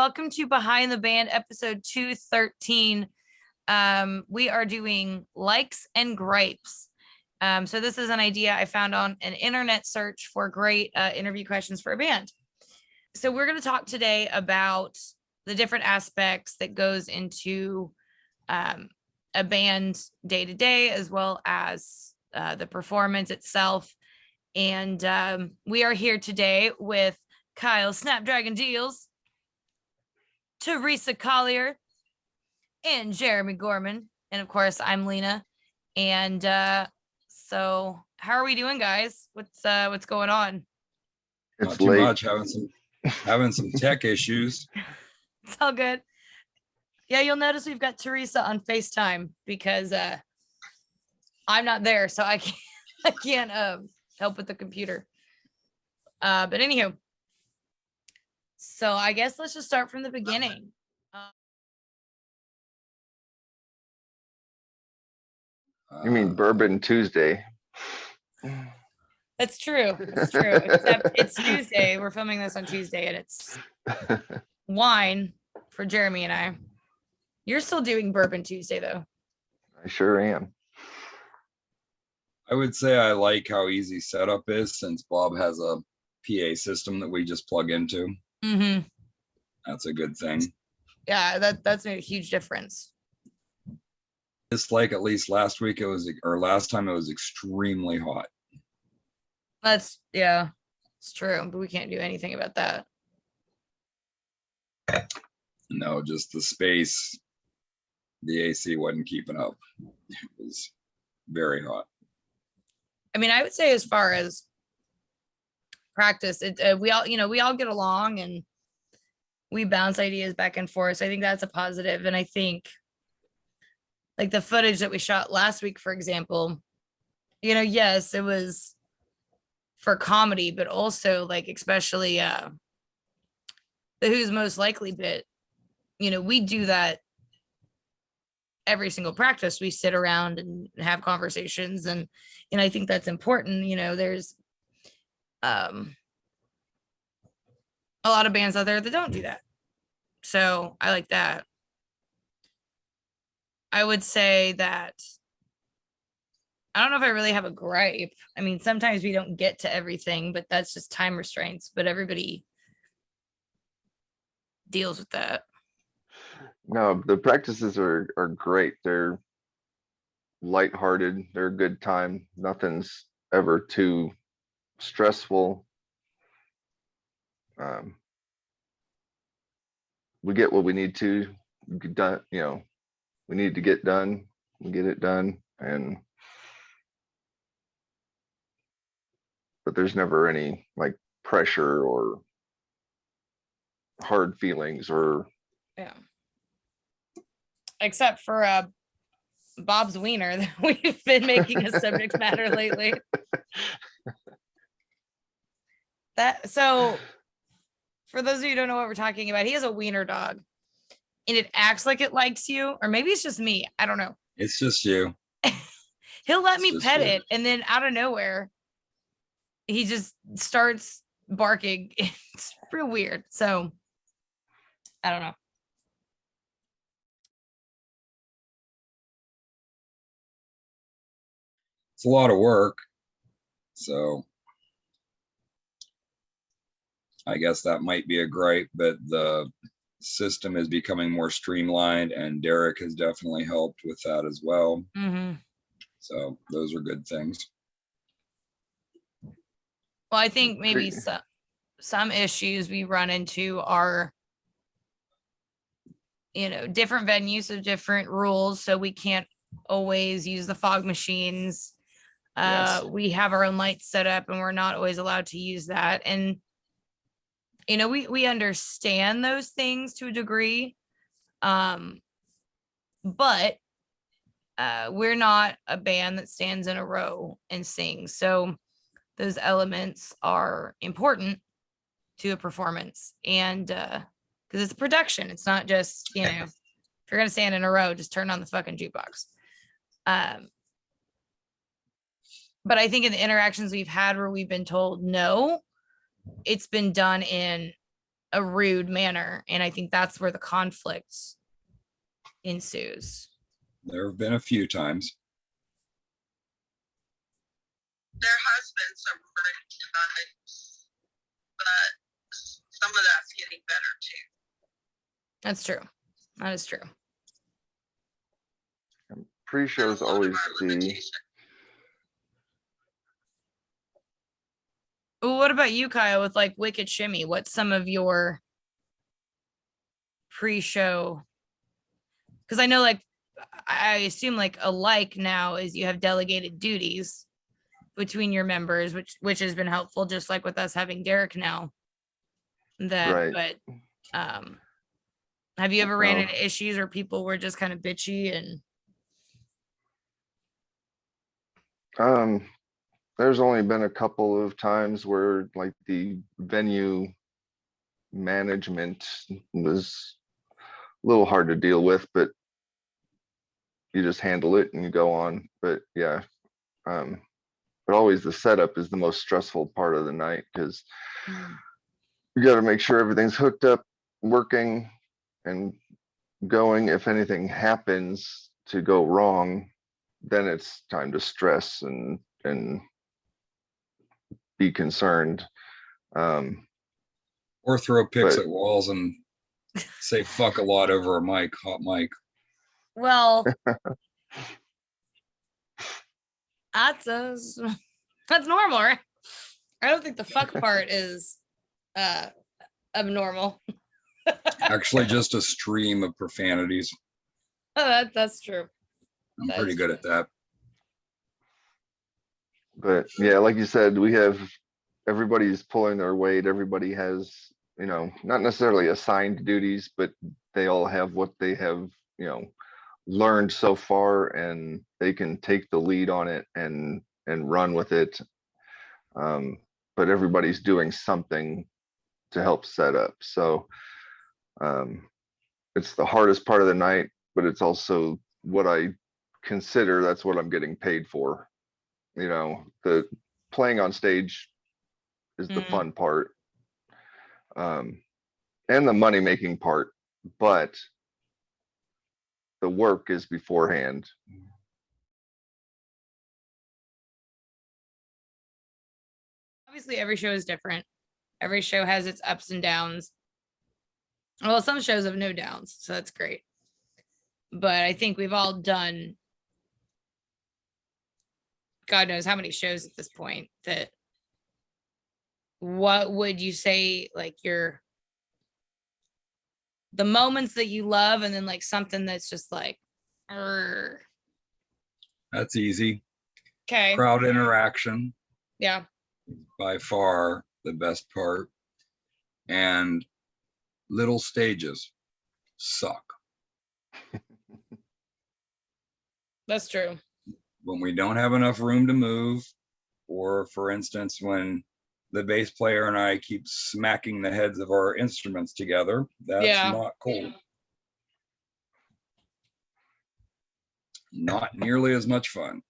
welcome to Behind the Band episode 213. We are doing likes and gripes. So this is an idea I found on an internet search for great interview questions for a band. So we're going to talk today about the different aspects that goes into a band day to day, as well as the performance itself. And we are here today with Kyle Snapdragon Diehls, Teresa Collier, and Jeramie Gorman. And of course, I'm Lena. And so how are we doing, guys? What's going on? Not too much, having some tech issues. It's all good. Yeah, you'll notice we've got Teresa on FaceTime because I'm not there, so I can't help with the computer. But anywho, so I guess let's just start from the beginning. You mean Bourbon Tuesday? That's true. It's true. Except it's Tuesday. We're filming this on Tuesday, and it's wine for Jeramie and I. You're still doing Bourbon Tuesday, though. I sure am. I would say I like how easy setup is, since Bob has a PA system that we just plug into. Mm-hmm. That's a good thing. Yeah, that's made a huge difference. It's like at least last time it was extremely hot. It's true, but we can't do anything about that. No, just the space. The AC wasn't keeping up. It was very hot. I mean, I would say as far as practice, we all get along and we bounce ideas back and forth. So I think that's a positive. And I think like the footage that we shot last week, for example, yes, it was for comedy, but also like, especially the Who's Most Likely bit, we do that every single practice. We sit around and have conversations, and I think that's important. There's a lot of bands out there that don't do that, so I like that. I would say that I don't know if I really have a gripe. I mean, sometimes we don't get to everything, but that's just time restraints, but everybody deals with that. No, the practices are great. They're lighthearted. They're a good time. Nothing's ever too stressful. We get what we need to get done. We need to get done. We get it done, but there's never any like pressure or hard feelings or. Yeah. Except for Bob's wiener that we've been making a subject matter lately. So for those of you who don't know what we're talking about, he has a wiener dog and it acts like it likes you, or maybe it's just me. I don't know. It's just you. He'll let me pet it, and then out of nowhere, he just starts barking. It's real weird. So I don't know. It's a lot of work, so I guess that might be a gripe, but the system is becoming more streamlined, and Derek has definitely helped with that as well. Mm-hmm. So those are good things. Well, I think maybe some issues we run into are, different venues have different rules, so we can't always use the fog machines. Yes. We have our own lights set up, and we're not always allowed to use that. And we understand those things to a degree, but we're not a band that stands in a row and sings. So those elements are important to a performance, and because it's a production, it's not just if you're gonna stand in a row, just turn on the fucking jukebox. But I think in the interactions we've had where we've been told no, it's been done in a rude manner. And I think that's where the conflict ensues. There have been a few times. There has been some rude times, but some of that's getting better too. That's true. That is true. Pre-show is And a lot of always our the, limitations. Well, what about you, Kyle, with like Wicked Shimmy? What's some of your pre-show? Because I know, like, I assume like a like now is you have delegated duties between your members, which has been helpful, just like with us having Derek now. That, Right. but have you ever ran No. into issues where people were just kind of bitchy and? There's only been a couple of times where like the venue management was a little hard to deal with, but you just handle it and you go on. But yeah, but always the setup is the most stressful part of the night, because you got to make sure everything's hooked up, working and going. If anything happens to go wrong, then it's time to stress and be concerned. Or throw picks But- at walls and say fuck a lot over a mic, hot mic. Well, that's normal, right? I don't think the fuck part is abnormal. Actually, just a stream of profanities. Oh, that's true. I'm That pretty is good true. at that. But yeah, like you said, we have, everybody's pulling their weight. Everybody has, not necessarily assigned duties, but they all have what they have, learned so far, and they can take the lead on it and run with it. But everybody's doing something to help set up. So it's the hardest part of the night, but it's also what I consider that's what I'm getting paid for. The playing on stage is the Mhm. fun part, and the money making part, but the work is beforehand. Obviously, every show is different. Every show has its ups and downs. Well, some shows have no downs, so that's great. But I think we've all done God knows how many shows at this point. That what would you say, like, the moments that you love, and then like something that's just like, That's easy. okay, Crowd interaction, yeah, by far the best part. And little stages suck. that's true. When we don't have enough room to move, or for instance, when the bass player and I keep smacking the heads of our instruments together, that's Yeah. not cool. Not nearly as much fun.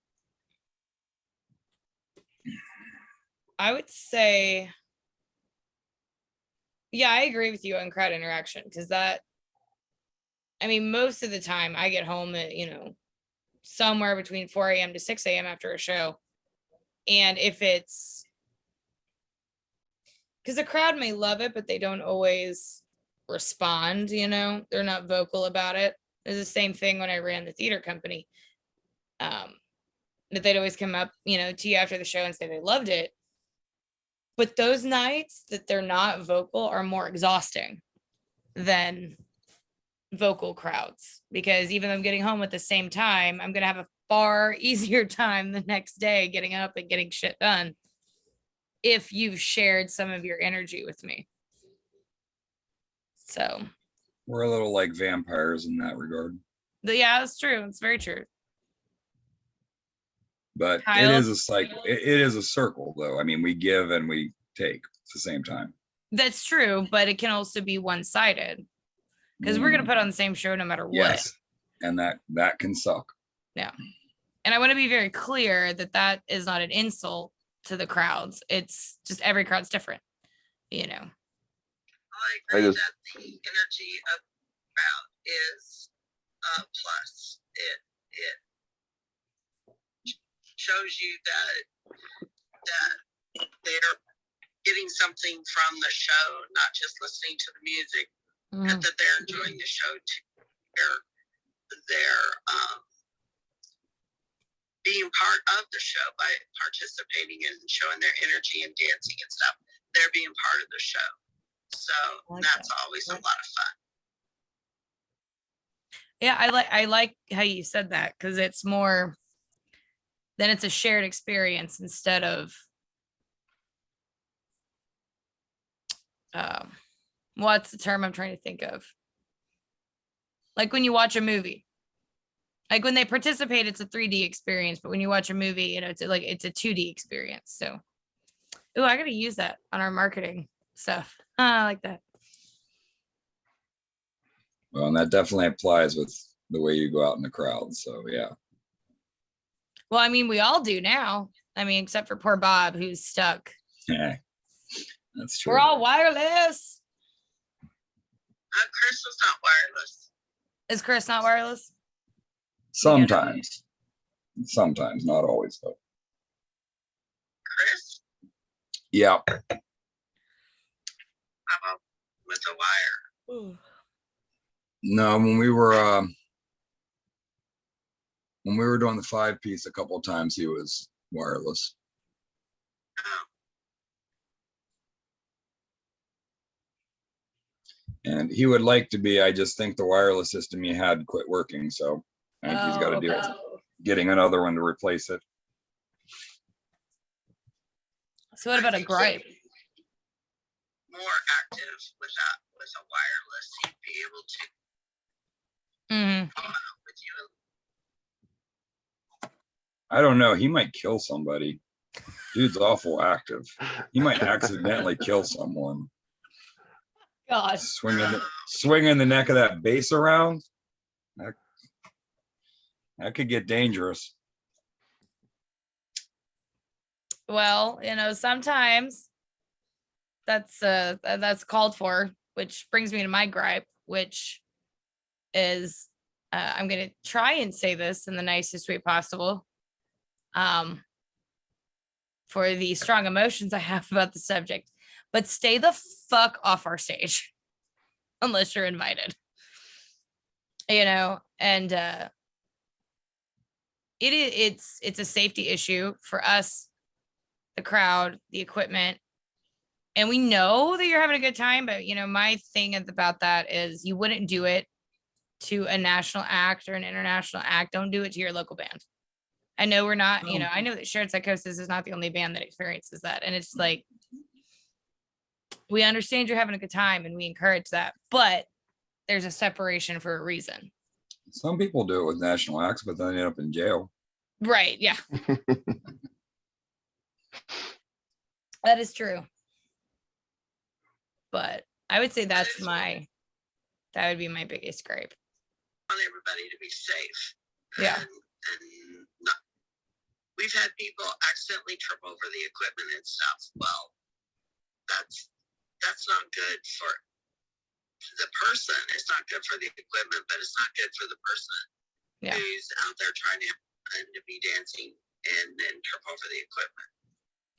I would say, yeah, I agree with you on crowd interaction, because most of the time I get home at, somewhere between 4 a.m. to 6 a.m. after a show. And if it's, because the crowd may love it, but they don't always respond, they're not vocal about it. It's the same thing when I ran the theater company. That they'd always come up, to you after the show and say they loved it. But those nights that they're not vocal are more exhausting than vocal crowds, because even though I'm getting home at the same time, I'm going to have a far easier time the next day getting up and getting shit done if you've shared some of your energy with me. So We're a little like vampires in that regard. yeah, that's true. It's very true. But Kyle? it is a cycle. It is a circle, though. I mean, we give and we take at the same time. That's true, but it can also be one-sided, because we're going to put on the same show no matter what. Yes, and that can suck. Yeah. And I want to be very clear that that is not an insult to the crowds. It's just every crowd's different, A lot I agree just- that the energy of the crowd is a plus. It shows you that they're getting something from the show, not just listening to the music, and that they're enjoying the show too. They're being part of the show by participating and showing their energy and dancing and stuff. They're being part of the show. So that's always a lot of fun. Yeah, I like how you said that, because it's more then it's a shared experience instead of what's the term I'm trying to think of? Like when you watch a movie. Like when they participate, it's a 3D experience, but when you watch a movie, you know, it's like it's a 2D experience. So, oh, I gotta use that on our marketing stuff. I like that. Well, and that definitely applies with the way you go out in the crowd. So yeah. Well, I mean, we all do now. I mean, except for poor Bob, who's stuck. Yeah, that's true. We're all wireless. Chris was not wireless. Is Chris not wireless? Sometimes, not always though. Chris, Yeah. how about with a wire? No, when we were doing the 5-piece a couple of times, he was wireless. Oh, And he would like to be. I just think the wireless system he had quit working. So I think he's got to deal with getting another one to replace it. So what about a gripe? more active with a wireless. He'd be able to go out with you. I don't know. He might kill somebody. Dude's awful active. He might accidentally kill someone. God. Swinging the neck of that bass around. That could get dangerous. Well, you know, sometimes that's called for, which brings me to my gripe, which is I'm going to try and say this in the nicest way possible. For the strong emotions I have about the subject, but stay the fuck off our stage unless you're invited, you know, and it's a safety issue for us, the crowd, the equipment, and we know that you're having a good time, but you know, my thing about that is you wouldn't do it to a national act or an international act. Don't do it to your local band. I know we're not, you know, I know that Shared Psychosis is not the only band that experiences that. And it's like, we understand you're having a good time and we encourage that, but there's a separation for a reason. Some people do it with national acts, but then they end up in jail. Right. Yeah. That is true. But I would say that would be my biggest gripe. I want everybody to be safe. Yeah. And not, we've had people accidentally trip over the equipment and stuff. Well, that's not good for the person. It's not good for the equipment, but it's not good for the person who's out there trying to be dancing and then trip over the equipment.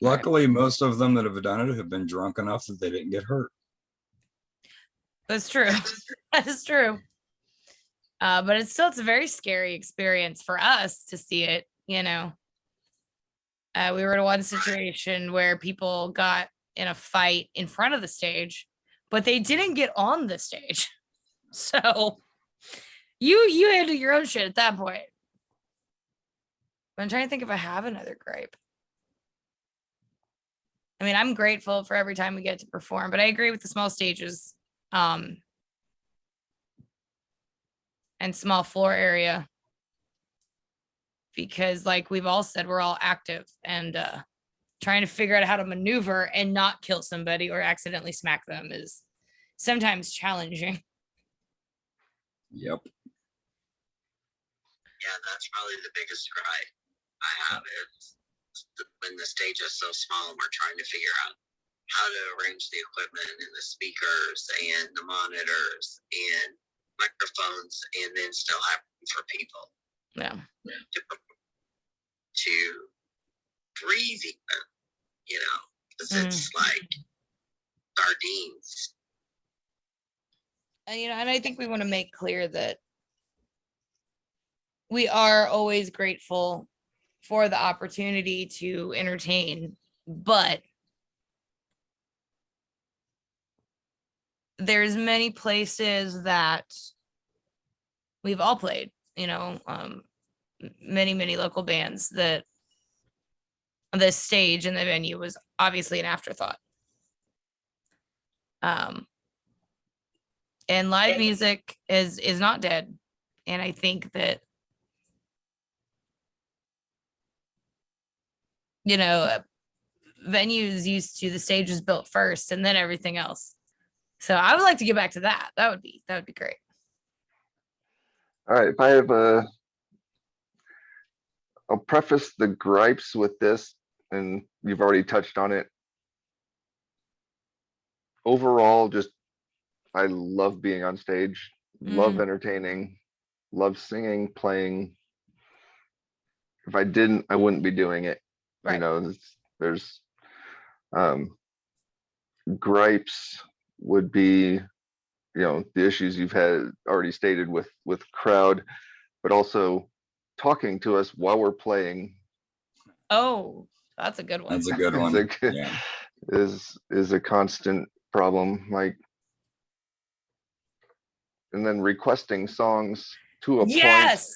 Luckily, most of them that have done it have been drunk enough that they didn't get hurt. That's true. That is true. But it's a very scary experience for us to see it, you know. We were in one situation where people got in a fight in front of the stage, but they didn't get on the stage. So you handle your own shit at that point. But I'm trying to think if I have another gripe. I mean, I'm grateful for every time we get to perform, but I agree with the small stages and small floor area, because like we've all said, we're all active and trying to figure out how to maneuver and not kill somebody or accidentally smack them is sometimes challenging. Yep. Yeah, that's probably the biggest gripe I have is when the stage is so small and we're trying to figure out how to arrange the equipment and the speakers and the monitors and microphones, and then still have room for people Yeah. to breathe even, you know, because it's like sardines. And, you know, and I think we want to make clear that we are always grateful for the opportunity to entertain, but there's many places that we've all played, you know, many local bands that the stage and the venue was obviously an afterthought. And live music is not dead. And I think that, you know, venues used to, the stage was built first and then everything else. So I would like to get back to that. That would be great. All right, if I have I'll preface the gripes with this, and you've already touched on it. Overall, just I love being on stage, love entertaining, love singing, playing. If I didn't, I wouldn't be doing it. Right. You know, there's gripes would be, you know, the issues you've had already stated with crowd, but also talking to us while we're playing. Oh, that's a good one. That's a good one. Yeah. is a constant problem. Like, and then requesting songs to a Yes.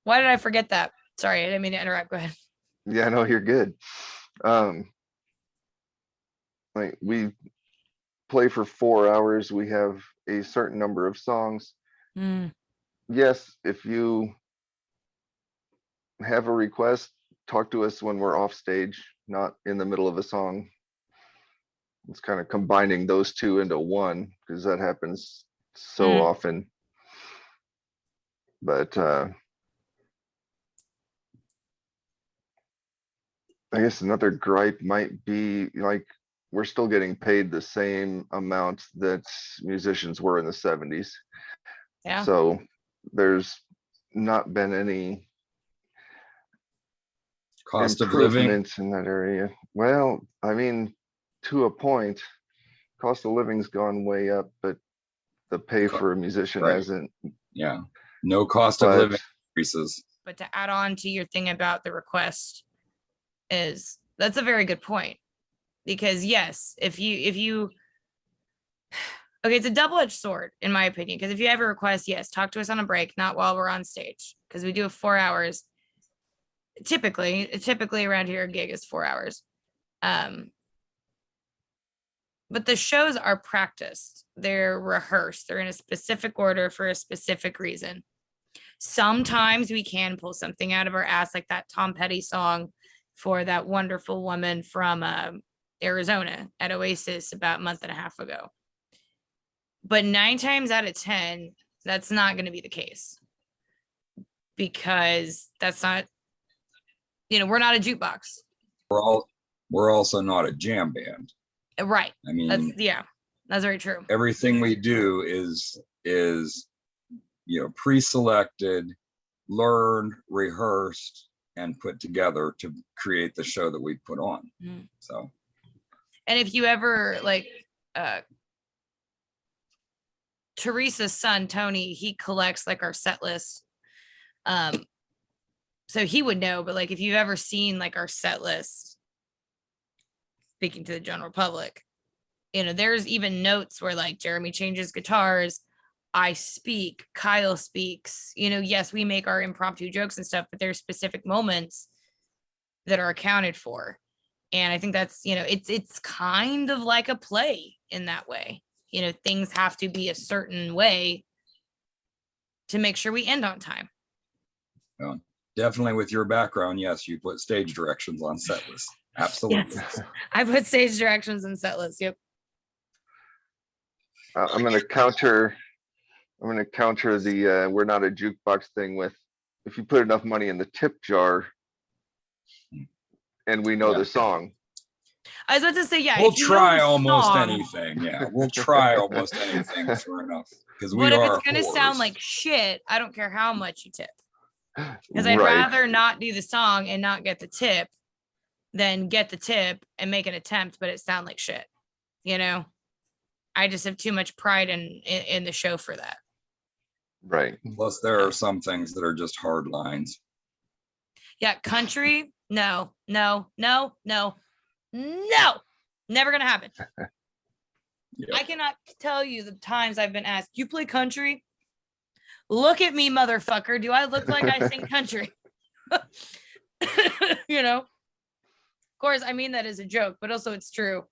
Why did I forget that? Sorry, I didn't mean to interrupt. Go ahead. point. Yeah, no, you're good. Like, we play for 4 hours. We have a certain number of songs. Yes, if you have a request, talk to us when we're off stage, not in the middle of a song. It's kind of combining those two into one, because that happens so often. But I guess another gripe might be, like, we're still getting paid the same amount that musicians were in the 70s. Yeah. So there's not been any Cost of living. improvement in that area. Well, I mean, to a point, cost of living's gone way up, but the pay for a musician Right. hasn't. Yeah. No cost of But living increases. But to add on to your thing about the request, that's a very good point. Because yes, if you okay, it's a double-edged sword in my opinion, because if you have a request, yes, talk to us on a break, not while we're on stage, because we do 4 hours. Typically around here, a gig is 4 hours. But the shows are practiced, they're rehearsed, they're in a specific order for a specific reason. Sometimes we can pull something out of our ass, like that Tom Petty song for that wonderful woman from Arizona at Oasis about a month and a half ago. But 9 times out of 10, that's not going to be the case, because that's not, you know, we're not a jukebox. We're also not a jam band. Right. I mean, that's very true. Everything we do is, you know, pre-selected, learned, rehearsed, and put together to create the show that we put on. So, and if you ever, like, Teresa's son Tony, he collects like our set list, so he would know. But like, if you've ever seen like our set list, speaking to the general public, you know, there's even notes where like Jeramie changes guitars, I speak, Kyle speaks, you know. Yes, we make our impromptu jokes and stuff, but there's specific moments that are accounted for. And I think that's, you know, it's kind of like a play in that way. You know, things have to be a certain way to make sure we end on time. well, definitely with your background, yes, you put stage directions on set lists. Absolutely. Yes. I put stage directions and set lists. Yep. I'm going to counter the we're not a jukebox thing with, if you put enough money in the tip jar and we know the song. I was about to say, yeah. We'll if you know try the almost song, anything. Yeah, we'll try almost anything for enough because we but if are it's gonna sound whores. like shit, I don't care how much you tip. Because I'd Right. rather not do the song and not get the tip than get the tip and make an attempt, but it sound like shit. You know, I just have too much pride in the show for that. Right. Plus, there are some things that are just hard lines. Yeah, country, no, never gonna happen. Yep. I cannot tell you the times I've been asked, you play country? Look at me, motherfucker. Do I look like I sing country? You know, of course, I mean that as a joke, but also it's true.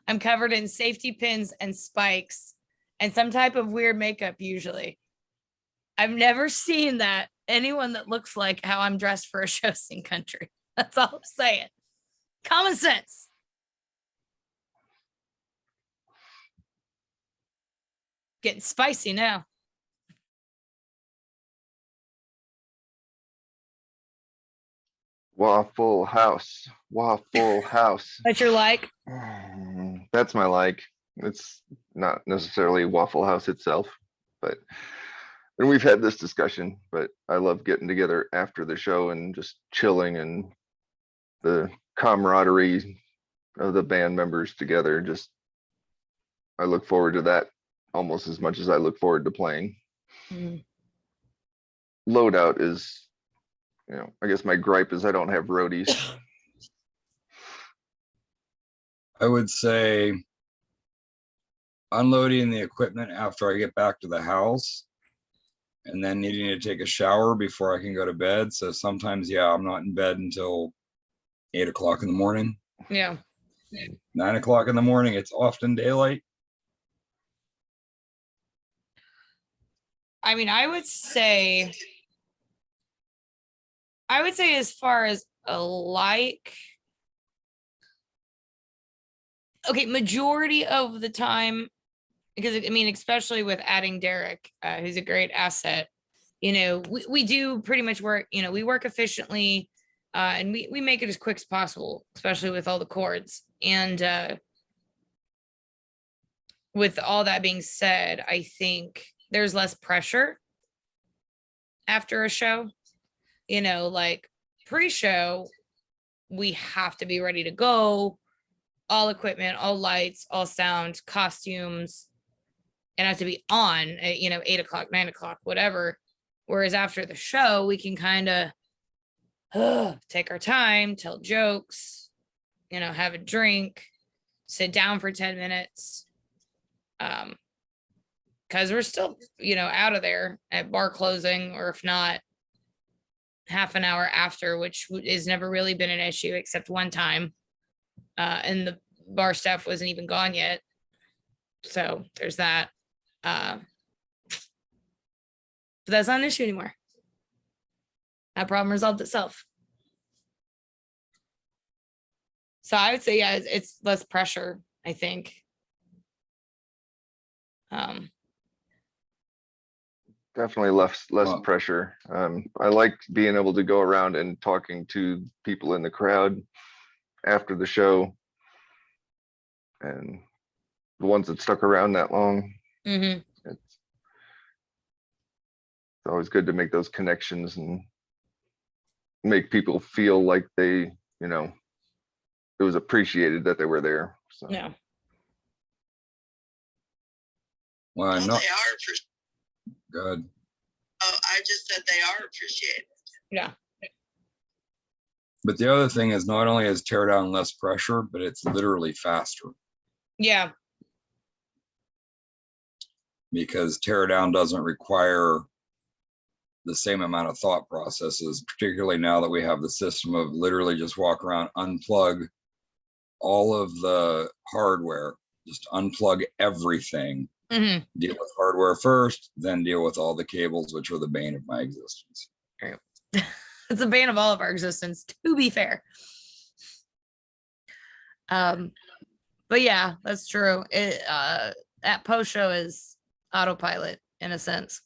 I'm covered in safety pins and spikes and some type of weird makeup usually. I've never seen that anyone that looks like how I'm dressed for a show sing country. That's all I'm saying. Common sense. Getting spicy now. Waffle House. Waffle House. But you're like, That's my like. It's not necessarily Waffle House itself, but and we've had this discussion, but I love getting together after the show and just chilling and the camaraderie of the band members together. Just I look forward to that almost as much as I look forward to playing. Loadout is, I guess my gripe is I don't have roadies. I would say unloading the equipment after I get back to the house and then needing to take a shower before I can go to bed. So sometimes, yeah, I'm not in bed until 8 o'clock in the morning. yeah. 9 o'clock in the morning, it's often daylight. I mean, I would say as far as a like, okay, majority of the time, because I mean, especially with adding Derek, who's a great asset, we do pretty much work, we work efficiently, and we make it as quick as possible, especially with all the chords. And with all that being said, I think there's less pressure after a show, like pre-show, we have to be ready to go, all equipment, all lights, all sound, costumes, and have to be on at 8 o'clock, 9 o'clock, whatever. Whereas after the show, we can kind of take our time, tell jokes, have a drink, sit down for 10 minutes. Because we're still, out of there at bar closing, or if not, half an hour after, which has never really been an issue except one time. And the bar staff wasn't even gone yet. So there's that. But that's not an issue anymore. That problem resolved itself. So I would say, yeah, it's less pressure, I think. Definitely less Well- pressure. I like being able to go around and talking to people in the crowd after the show, and the ones that stuck around that long. Mm-hmm. It's always good to make those connections and make people feel like they, it was appreciated that they were there. So Yeah. Well, Well, I'm they not are appreciated. good. Oh, I just said they are appreciated. Yeah. But the other thing is not only is teardown less pressure, but it's literally faster Yeah. because teardown doesn't require the same amount of thought processes, particularly now that we have the system of literally just walk around, unplug all of the hardware, just unplug everything, Mm-hmm. deal with hardware first, then deal with all the cables, which are the bane of my existence. It's a bane of all of our existence, to be fair. But yeah, that's true. That post show is autopilot in a sense.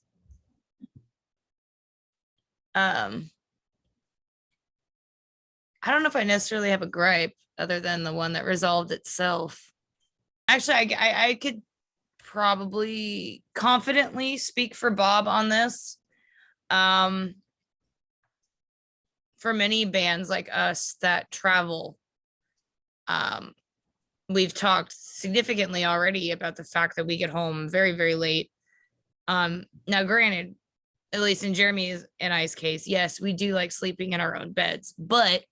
I don't know if I necessarily have a gripe other than the one that resolved itself. Actually, I could probably confidently speak for Bob on this. For many bands like us that travel, we've talked significantly already about the fact that we get home very, very late. Now granted, at least in Jeramie's and I's case, yes, we do like sleeping in our own beds, but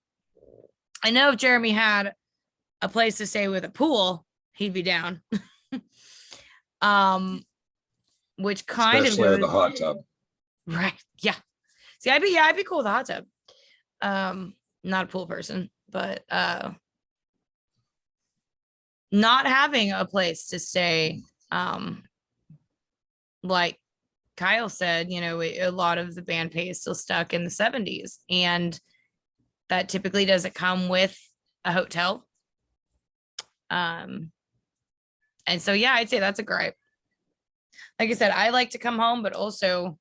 I know if Jeramie had a place to stay with a pool, he'd be down. Which kind Especially of the goes, hot tub. right. Yeah. See, I'd be cool with a hot tub. Not a pool person, but not having a place to stay, like Kyle said, you know, a lot of the band pay is still stuck in the 70s, and that typically doesn't come with a hotel. And so yeah, I'd say that's a gripe. Like I said, I like to come home, but also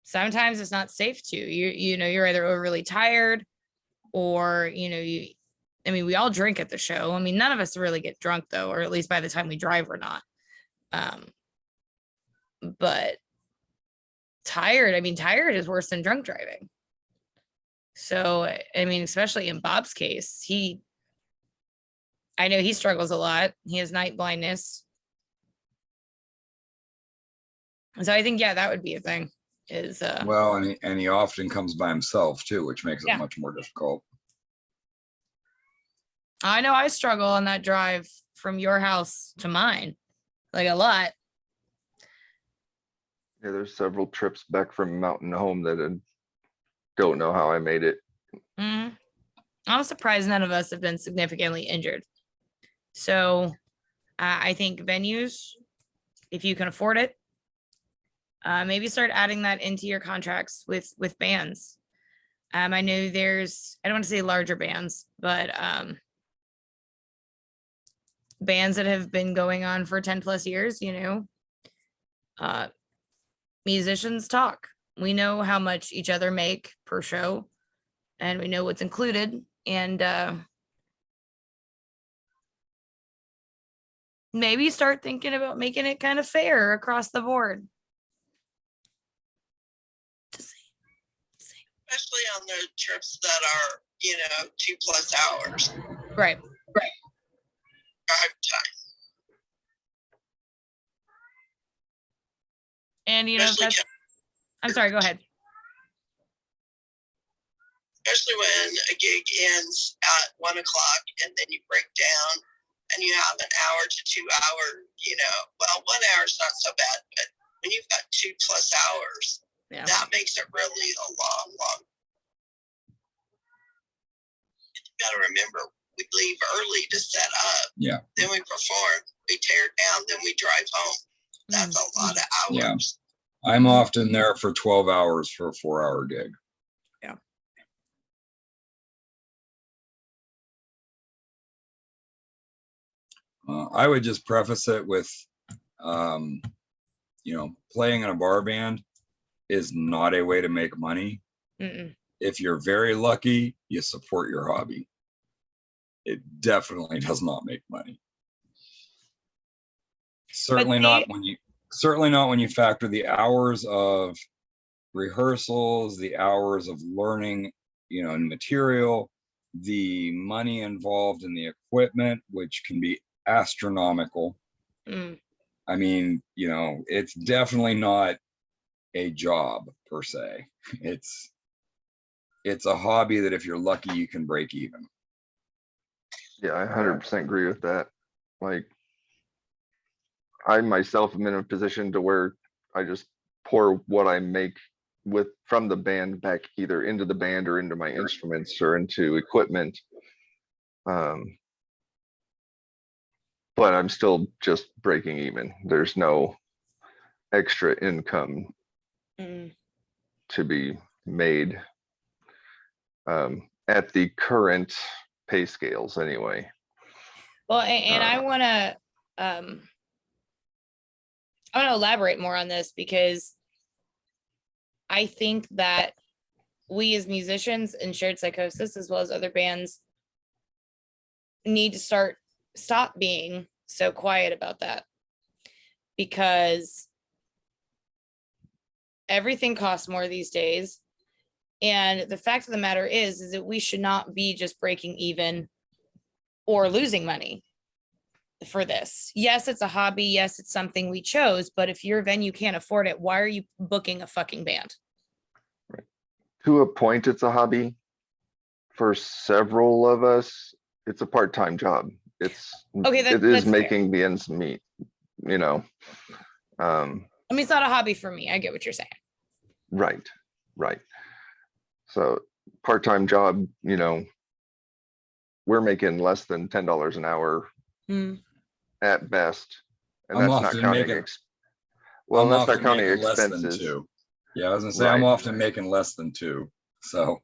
sometimes it's not safe to. You know, you're either overly tired or, you know, I mean, we all drink at the show. I mean, none of us really get drunk though, or at least by the time we drive, we're not. But tired, I mean, tired is worse than drunk driving. So, I mean, especially in Bob's case, I know he struggles a lot. He has night blindness. So I think, yeah, that would be a thing is, Well, and he often comes by himself too, which makes it Yeah. much more difficult. I know I struggle on that drive from your house to mine, like a lot. Yeah, there's several trips back from Mountain Home that I don't know how I made it. I'm surprised none of us have been significantly injured. So I think venues, if you can afford it, maybe start adding that into your contracts with bands. I know there's, I don't want to say larger bands, but bands that have been going on for 10 plus years, you know, musicians talk. We know how much each other make per show, and we know what's included. And maybe start thinking about making it kind of fair across the board. Especially on the trips that are, you know, 2+ hours Right. drive time. And you know, if Especially, that's, I'm sorry, go ahead. especially when a gig ends at 1 o'clock and then you break down and you have an hour to 2 hour, you know, well, 1 hour is not so bad, but when you've got 2+ hours, Yeah. that makes it really a long. You got to remember, we leave early to set up. Yeah. Then we perform, we tear down, then we drive home. That's a lot of hours. Yeah. I'm often there for 12 hours for a 4-hour gig. Yeah. I would just preface it with, you know, playing in a bar band is not a way to make money. Mm-mm. If you're very lucky, you support your hobby. It definitely does not make money. Certainly not when you factor the hours of rehearsals, the hours of learning, you know, material, the money involved in the equipment, which can be astronomical. I mean, you know, it's definitely not a job per se. It's a hobby that if you're lucky, you can break even. Yeah, I 100% agree with that. Like, I myself am in a position to where I just pour what I make from the band back either into the band or into my instruments or into equipment. But I'm still just breaking even. There's no extra income to be made at the current pay scales anyway. Well, and I want to elaborate more on this because I think that we as musicians in Shared Psychosis, as well as other bands, need to stop being so quiet about that, because everything costs more these days. And the fact of the matter is that we should not be just breaking even or losing money for this. Yes, it's a hobby. Yes, it's something we chose. But if your venue can't afford it, why are you booking a fucking band? To a point, it's a hobby. For several of us, it's a part-time job. It's Okay, it that's is fair. making the ends meet, you know. I mean, it's not a hobby for me. I get what you're saying. Right. So part-time job, you know, we're making less than $10 an hour at best. And I'm that's not often counting making- well, I'm that's not often counting making less than expenses. 2. Yeah, I was gonna say I'm Right. often making less than 2. So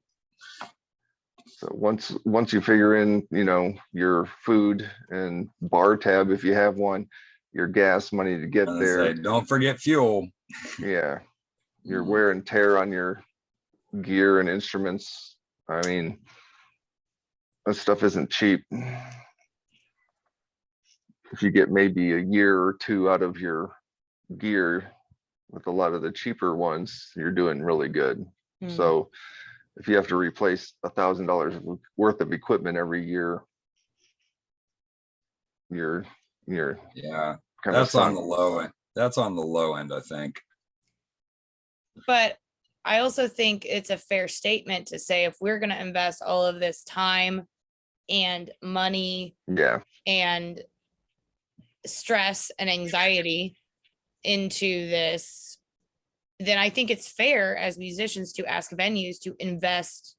So once you figure in, you know, your food and bar tab, if you have one, your gas money to get I'm gonna there, say, don't forget fuel. yeah, your wear and tear on your gear and instruments. I mean, that stuff isn't cheap. If you get maybe a year or two out of your gear with a lot of the cheaper ones, you're doing really good. So if you have to replace $1,000 worth of equipment every year, you're Yeah, kind of that's on the sunk. low end. That's on the low end, I think. But I also think it's a fair statement to say, if we're going to invest all of this time and money Yeah, and stress and anxiety into this, then I think it's fair as musicians to ask venues to invest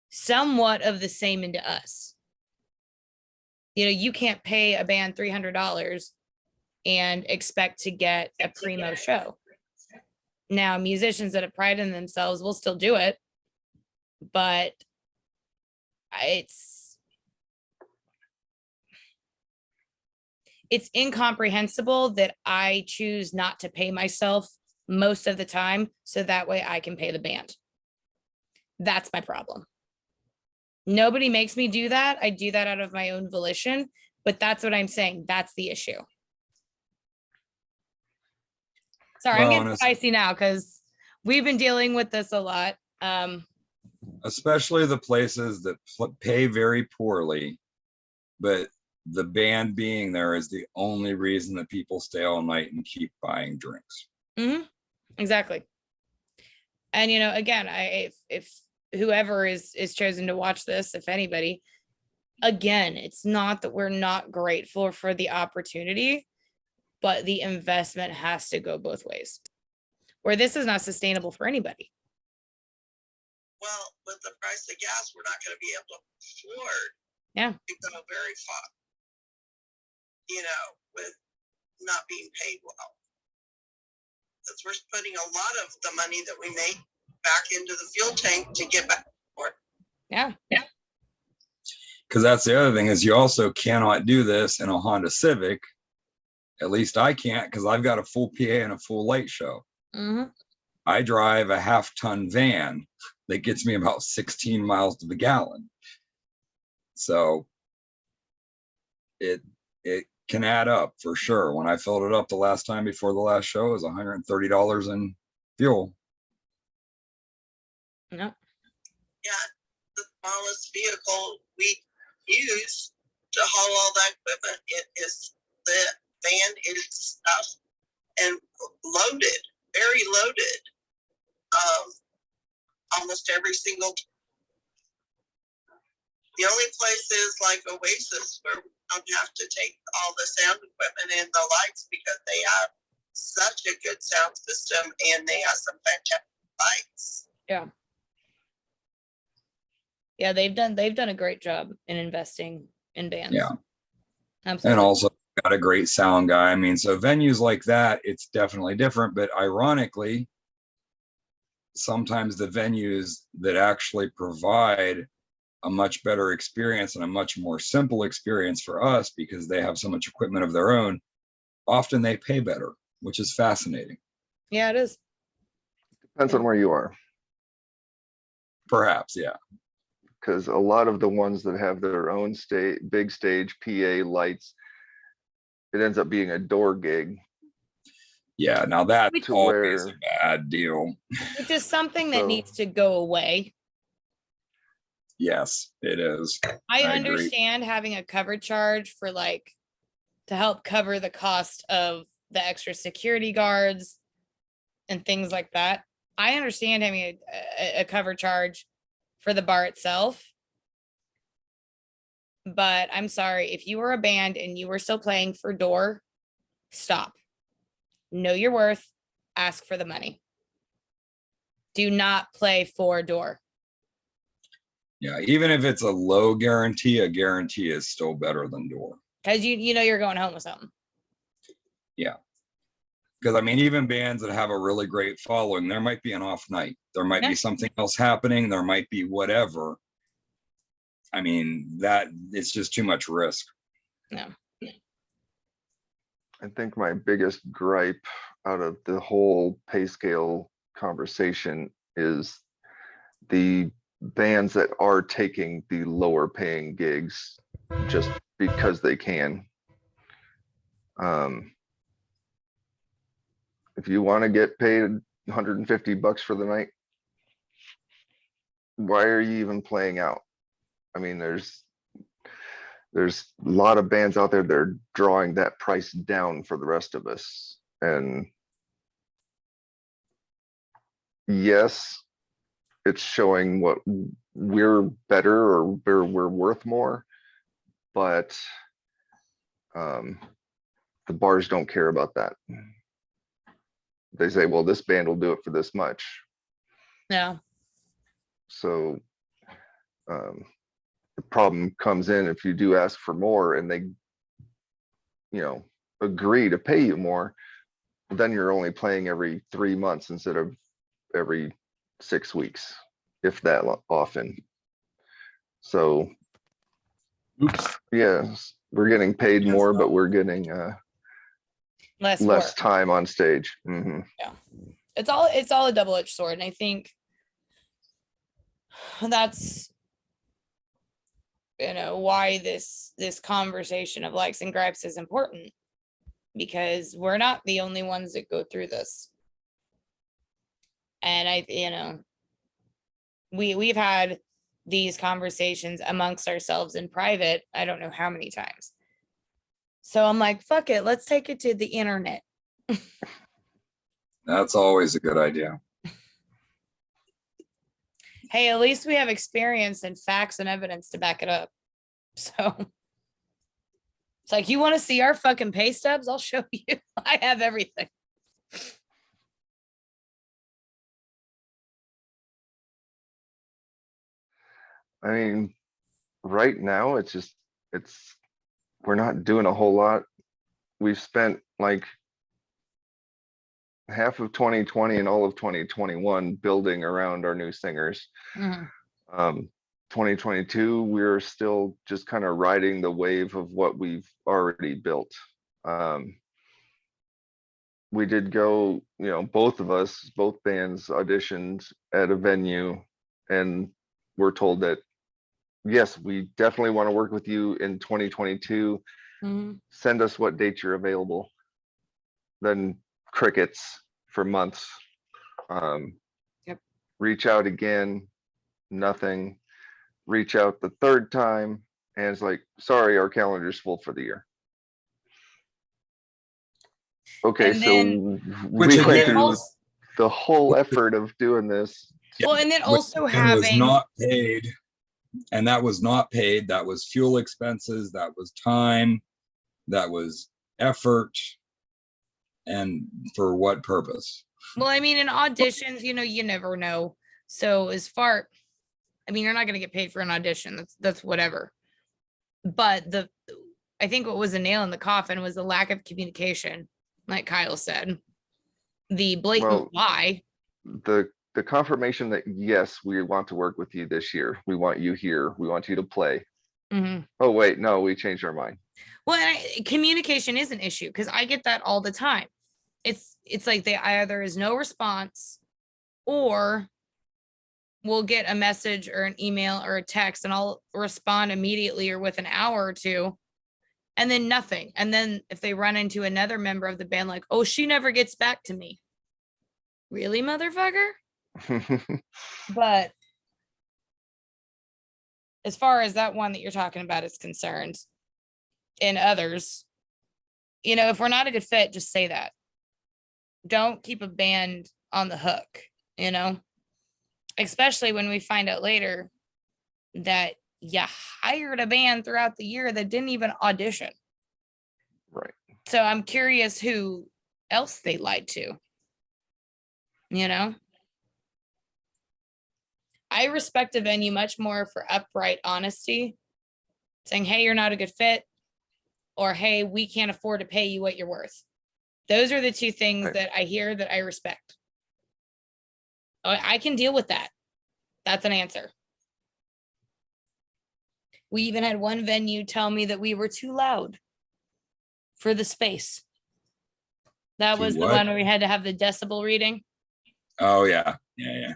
somewhat of the same into us. You know, you can't pay a band $300 and expect to get a primo show. Now, musicians that have pride in themselves will still do it, but it's incomprehensible that I choose not to pay myself most of the time, so that way I can pay the band. That's my problem. Nobody makes me do that. I do that out of my own volition, but that's what I'm saying. That's the issue. Sorry, I'm Well, getting spicy now because we've been dealing with this a lot. Especially the places that pay very poorly, but the band being there is the only reason that people stay all night and keep buying drinks. Exactly. And, you know, again, if whoever is chosen to watch this, if anybody, again, it's not that we're not grateful for the opportunity, but the investment has to go both ways, where this is not sustainable for anybody. Well, with the price of gas, we're not going to be able to afford to go very far, you know, with not being paid well. Because we're putting a lot of the money that we make back into the fuel tank to get back for it. Yeah. Because that's the other thing, is you also cannot do this in a Honda Civic. At least I can't, because I've got a full PA and a full light show. I drive a half-ton van that gets me about 16 miles to the gallon. So it can add up for sure. When I filled it up the last time before the last show, it was $130 in fuel. No. Yeah, the smallest vehicle we use to haul all that equipment, the van is stuffed and loaded, very loaded. Almost every single. The only places like Oasis where we don't have to take all the sound equipment and the lights, because they have such a good sound system and they have some fantastic lights. Yeah, they've done a great job in investing in bands. Yeah. Absolutely. And also got a great sound guy. I mean, so venues like that, it's definitely different, but ironically, sometimes the venues that actually provide a much better experience and a much more simple experience for us, because they have so much equipment of their own, often they pay better, which is fascinating. Yeah, it is. depends on where you are. Perhaps, yeah. Because a lot of the ones that have their own big stage, PA lights, it ends up being a door gig. Yeah, now that's Which- always a bad deal. Which is something that So- needs to go away. Yes, it is. I agree. understand having a cover charge for like to help cover the cost of the extra security guards and things like that. I understand having a cover charge for the bar itself. But I'm sorry, if you were a band and you were still playing for door, stop. Know your worth, ask for the money. Do not play for door. Yeah, even if it's a low guarantee, a guarantee is still better than door. Because you know you're going home with something. Because I mean, even bands that have a really great following, there might be an off night. There might Yeah. be something else happening. There might be whatever. I mean, that it's just too much risk. No. I think my biggest gripe out of the whole pay scale conversation is the bands that are taking the lower paying gigs just because they can. If you want to get paid $150 for the night, why are you even playing out? I mean, there's a lot of bands out there that are drawing that price down for the rest of us. And yes, it's showing what we're better or we're worth more, but the bars don't care about that. They say, well, this band will do it for this much. Yeah. So the problem comes in if you do ask for more and they, agree to pay you more, then you're only playing every 3 months instead of every 6 weeks, if that often. So, Oops. yes, we're getting paid more, but we're getting Less less work. time on stage. It's all a double-edged sword. And I think that's why this conversation of likes and gripes is important, because we're not the only ones that go through this. And we've had these conversations amongst ourselves in private, I don't know how many times. So I'm like, fuck it, let's take it to the internet. That's always a good idea. Hey, at least we have experience and facts and evidence to back it up. So it's like, you want to see our fucking pay stubs? I'll show you. I have everything. I mean, right now we're not doing a whole lot. We've spent like half of 2020 and all of 2021 building around our new singers. 2022, we're still just kind of riding the wave of what we've already built. We did go, both bands auditioned at a venue, and we're told that, yes, we definitely want to work with you in 2022. Send us what dates you're available. Then crickets for months. Yep. Reach out again, nothing. Reach out the third time, and it's like, sorry, our calendar's full for the year. Okay, And so then- we Which went again- through the whole effort of doing this. Well, and then also And was having not paid, and that was not paid. That was fuel expenses. That was time. That was effort. And for what purpose? well, I mean, in auditions, you never know. So you're not going to get paid for an audition. That's whatever. But I think what was a nail in the coffin was the lack of communication, like Kyle said, the blatant lie. The confirmation that, yes, we want to work with you this year. We want you here. We want you to play. Oh, wait, no, we changed our mind. Well, communication is an issue, because I get that all the time. It's like either is no response, or we'll get a message or an email or a text and I'll respond immediately or with an hour or two, and then nothing. And then if they run into another member of the band, like, oh, she never gets back to me. Really, motherfucker? But as far as that one that you're talking about is concerned, and others, you know, if we're not a good fit, just say that. Don't keep a band on the hook, you know, especially when we find out later that you hired a band throughout the year that didn't even audition. Right. So I'm curious who else they lied to, you know? I respect a venue much more for upright honesty, saying, hey, you're not a good fit, or hey, we can't afford to pay you what you're worth. Those are the two things Right. that I hear that I respect. I can deal with that. That's an answer. We even had one venue tell me that we were too loud for the space. That Too was the what? one where we had to have the decibel reading, Oh yeah. Yeah.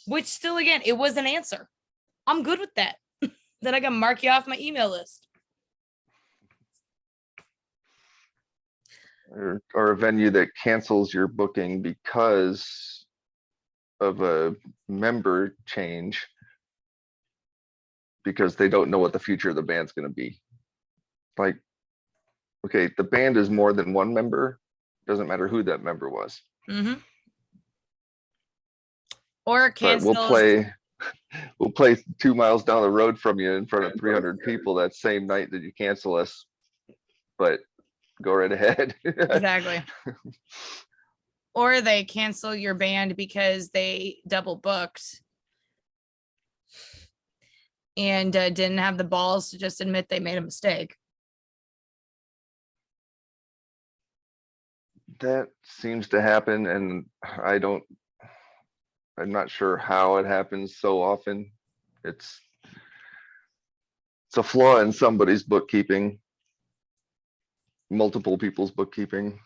which still, again, it was an answer. I'm good with that. Then I can mark you off my email list. Or a venue that cancels your booking because of a member change, because they don't know what the future of the band's going to be. Like, okay, the band is more than one member. Doesn't matter who that member was. Mm-hmm. Or But cancels. we'll play 2 miles down the road from you in front of 300 people that same night that you cancel us. But go right ahead. Exactly. Or they cancel your band because they double booked and didn't have the balls to just admit they made a mistake. That seems to happen, and I'm not sure how it happens so often. It's a flaw in somebody's bookkeeping, multiple people's bookkeeping,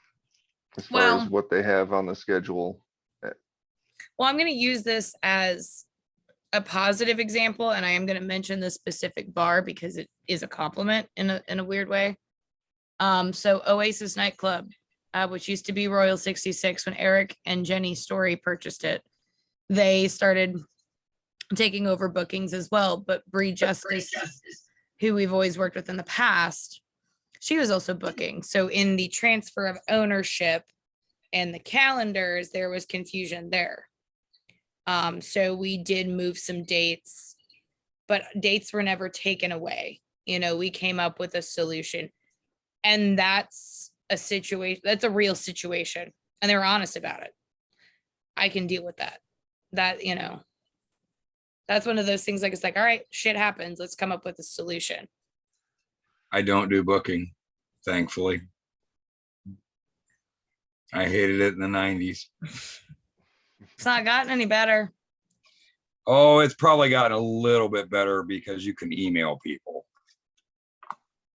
as far as Well, what they have on the schedule. I'm going to use this as a positive example, and I am going to mention the specific bar because it is a compliment in a weird way. So Oasis Nightclub, which used to be Royal 66 when Eric and Jenny Story purchased it, they started taking over bookings as well. But Bree Justice, who we've always worked with in the past, she was also booking. So in the transfer of ownership and the calendars, there was confusion there. So we did move some dates, but dates were never taken away. You know, we came up with a solution, and that's a situation, that's a real situation, and they were honest about it. I can deal with that. That, you know, that's one of those things, like, it's like, all right, shit happens. Let's come up with a solution. I don't do booking, thankfully. I hated it in the 90s. It's not gotten any better. Oh, it's probably gotten a little bit better because you can email people.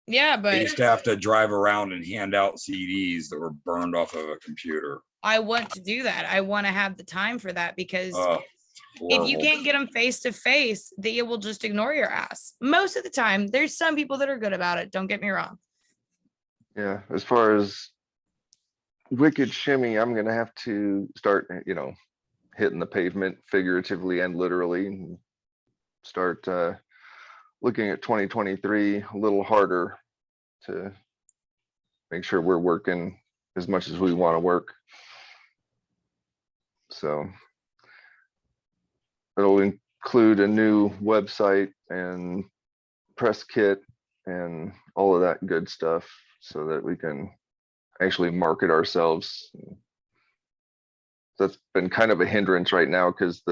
Yeah, I but used to have to drive around and hand out CDs that were burned off of a computer. I want to do that. I want to have the time for that, because if you Horrible. can't get them face to face, they will just ignore your ass. Most of the time, there's some people that are good about it. Don't get me wrong. Yeah, as far as Wicked Shimmy, I'm gonna have to start, hitting the pavement figuratively and literally, and start looking at 2023 a little harder to make sure we're working as much as we want to work. So it'll include a new website and press kit and all of that good stuff so that we can actually market ourselves. That's been kind of a hindrance right now, because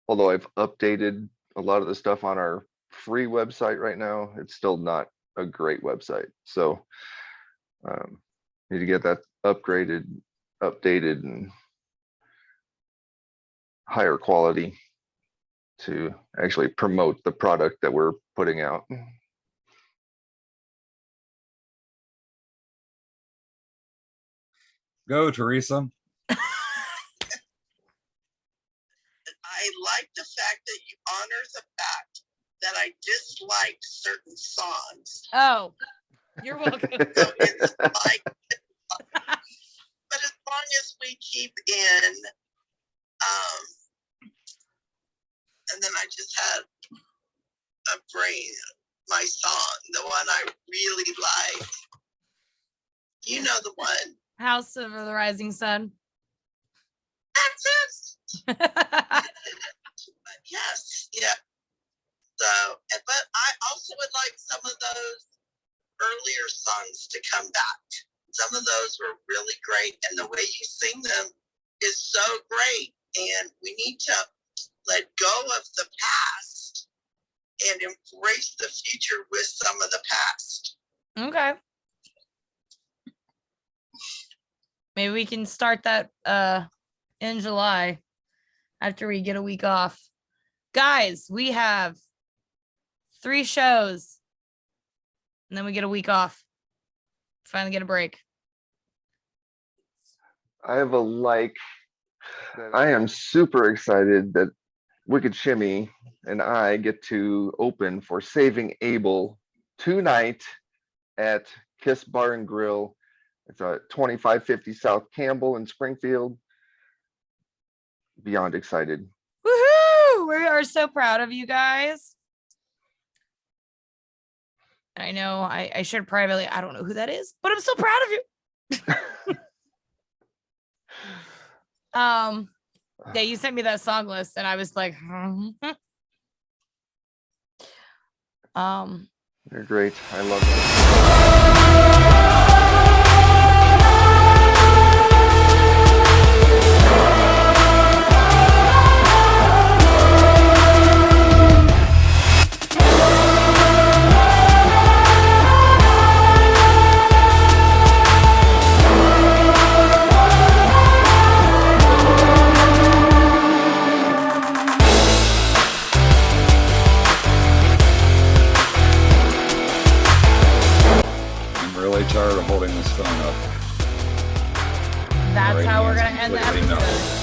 although I've updated a lot of the stuff on our free website right now, it's still not a great website. So need to get that upgraded, updated, and higher quality to actually promote the product that we're putting out. Go, Teresa. honor the fact that I disliked certain songs. Oh, you're welcome. So it's like, but as long as we keep in, and then I just had a brain, my song, the one I really like. You know the one. House of the Rising Sun. That's it. Yes, yeah. So, but I also would like some of those earlier songs to come back. Some of those were really great, and the way you sing them is so great. And we need to let go of the past and embrace the future with some of the past. Okay. Maybe we can start that in July after we get a week off. Guys, we have 3 shows and then we get a week off. Finally get a break. I have a like. I am super excited that Wicked Shimmy and I get to open for Saving Abel tonight at Kiss Bar and Grill. It's a 2550 South Campbell in Springfield. Beyond excited. Woohoo! We are so proud of you guys. I know I shared privately, I don't know who that is, but I'm so proud of you. Yeah, you sent me that song list and I was like, They're great. I love them. Tired of holding this phone up. that's Right, how we're yes, gonna end the completely no. episode.